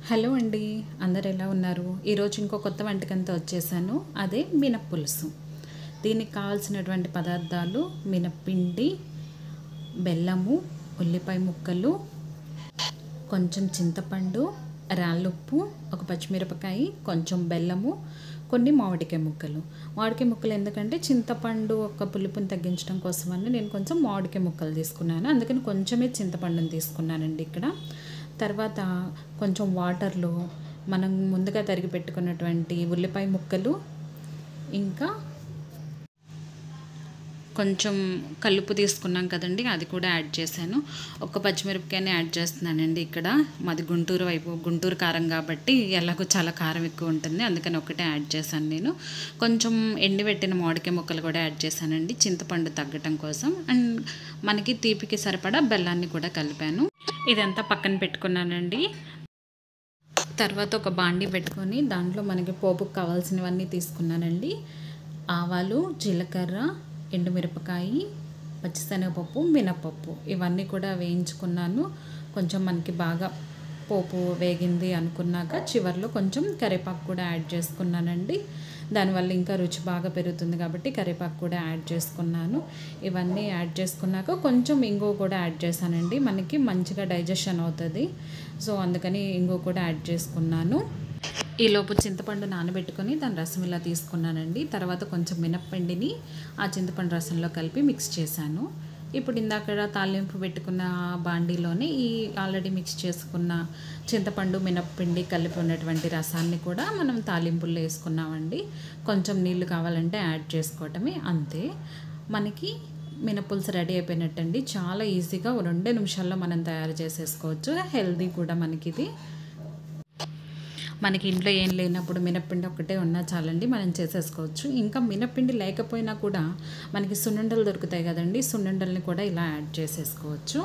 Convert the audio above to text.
Hello అండి, అందరు ఎలా ఉన్నారు? ఈరోజు ఇంకో కొత్త వంటకంతో వచ్చేసాను. అదే మినప్పులుసు. దీనికి కావాల్సినటువంటి పదార్థాలు మినప్పిండి, బెల్లము, ఉల్లిపాయ ముక్కలు, కొంచెం చింతపండు, రాళ్ళుప్పు, ఒక పచ్చిమిరపకాయ, కొంచెం బెల్లము, కొన్ని మామిడికాయ ముక్కలు. మామిడికాయ ముక్కలు ఎందుకంటే చింతపండు ఒక పులుపుని తగ్గించడం కోసమని నేను కొంచెం మామిడికాయ ముక్కలు తీసుకున్నాను. అందుకని కొంచెమే చింతపండుని తీసుకున్నానండి ఇక్కడ. తర్వాత కొంచెం వాటర్లో మనం ముందుగా తరిగి పెట్టుకున్నటువంటి ఉల్లిపాయ ముక్కలు, ఇంకా కొంచెం కలుపు తీసుకున్నాం కదండి, అది కూడా యాడ్ చేశాను. ఒక పచ్చిమిరపకాయని యాడ్ చేస్తున్నానండి. ఇక్కడ మాది గుంటూరు వైపు, గుంటూరు కారం కాబట్టి ఎలాగో చాలా కారం ఎక్కువ ఉంటుంది, అందుకని ఒకటే యాడ్ చేశాను నేను. కొంచెం ఎండిపెట్టిన మామిడికాయ ముక్కలు కూడా యాడ్ చేశానండి, చింతపండు తగ్గటం కోసం. అండ్ మనకి తీపికి సరిపడా బెల్లాన్ని కూడా కలిపాను. ఇదంతా పక్కన పెట్టుకున్నానండి. తర్వాత ఒక బాండీ పెట్టుకొని దాంట్లో మనకి పోపుకు కావాల్సినవన్నీ తీసుకున్నానండి. ఆవాలు, జీలకర్ర, ఎండుమిరపకాయ, పచ్చిశనగపప్పు, మినపప్పు ఇవన్నీ కూడా వేయించుకున్నాను. కొంచెం మనకి బాగా పోపు వేగింది అనుకున్నాక చివరిలో కొంచెం కరివేపాకు కూడా యాడ్ చేసుకున్నానండి. దానివల్ల ఇంకా రుచి బాగా పెరుగుతుంది కాబట్టి కరివేపాకు కూడా యాడ్ చేసుకున్నాను. ఇవన్నీ యాడ్ చేసుకున్నాక కొంచెం ఇంగువ కూడా యాడ్ చేశానండి, మనకి మంచిగా డైజెషన్ అవుతుంది. సో అందుకని ఇంగువ కూడా యాడ్ చేసుకున్నాను. ఈలోపు చింతపండు నానబెట్టుకొని దాని రసం ఇలా తీసుకున్నానండి. తర్వాత కొంచెం మినప్పిండిని ఆ చింతపండు రసంలో కలిపి మిక్స్ చేశాను. ఇప్పుడు ఇందాక తాలింపు పెట్టుకున్న బాండీలోనే ఈ ఆల్రెడీ మిక్స్ చేసుకున్న చింతపండు, మినప్పిండి కలిపి ఉన్నటువంటి రసాన్ని కూడా మనం తాలింపుల్లో వేసుకున్నామండి. కొంచెం నీళ్లు కావాలంటే యాడ్ చేసుకోవటమే, అంతే. మనకి మినపులుసు రెడీ అయిపోయినట్టండి. చాలా ఈజీగా 2 నిమిషాల్లో మనం తయారు చేసేసుకోవచ్చు. హెల్దీ కూడా మనకి మనకి ఇంట్లో ఏం లేనప్పుడు మినప్పిండి ఒక్కటే ఉన్నా చాలండి, మనం చేసేసుకోవచ్చు. ఇంకా మినప్పిండి లేకపోయినా కూడా మనకి సున్నుండలు దొరుకుతాయి కదండి, సున్నుండల్ని కూడా ఇలా యాడ్ చేసేసుకోవచ్చు.